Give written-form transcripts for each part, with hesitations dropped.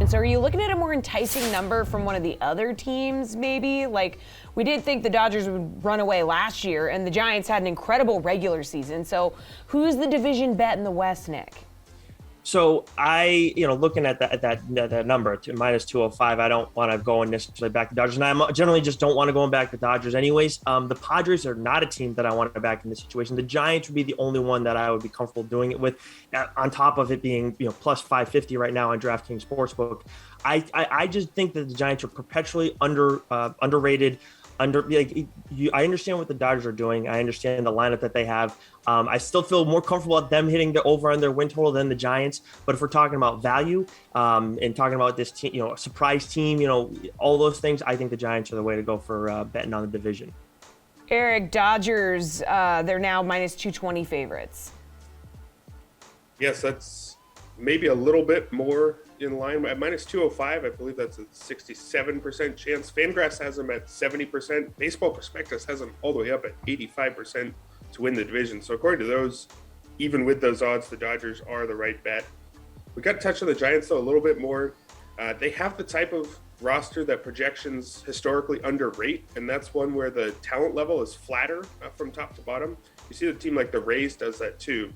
So are you looking at a more enticing number from one of the other teams, maybe? Like, we did think the Dodgers would run away last year, and the Giants had an incredible regular season. So who's the division bet in the West, Nick? So looking at that number, minus 205, I don't want to go necessarily back to Dodgers, and I generally just don't want to go back to Dodgers anyways. The Padres are not a team that I want to back in this situation. The Giants would be the only one that I would be comfortable doing it with, on top of it being plus 550 right now on DraftKings Sportsbook. I just think that the Giants are perpetually underrated. I understand what the Dodgers are doing. I understand the lineup that they have. I still feel more comfortable at them hitting the over on their win total than the Giants. But if we're talking about value and talking about this team, a surprise team, all those things, I think the Giants are the way to go for betting on the division. Erik, Dodgers, they're now minus 220 favorites. Yes, that's maybe a little bit more in line. At minus 205, I believe that's a 67% chance. Fangraphs has them at 70%. Baseball Prospectus has them all the way up at 85% to win the division. So according to those, even with those odds, the Dodgers are the right bet. We got to touch on the Giants, though, a little bit more. They have the type of roster that projections historically underrate, and that's one where the talent level is flatter from top to bottom. You see the team like the Rays does that too.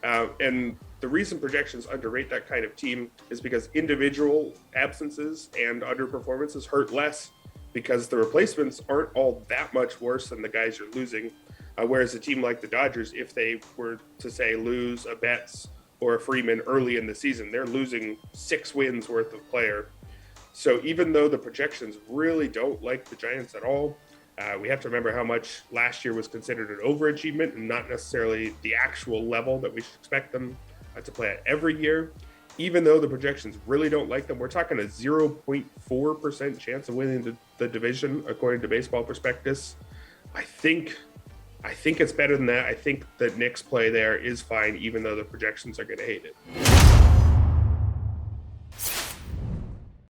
And the reason projections underrate that kind of team is because individual absences and underperformances hurt less because the replacements aren't all that much worse than the guys you're losing. Whereas a team like the Dodgers, if they were to say lose a Betts or a Freeman early in the season, they're losing 6 wins worth of player. So even though the projections really don't like the Giants at all, we have to remember how much last year was considered an overachievement and not necessarily the actual level that we should expect them to play at every year. Even though the projections really don't like them, we're talking a 0.4% chance of winning the division, according to Baseball Prospectus. I think it's better than that. I think that Nick's play there is fine, even though the projections are going to hate it.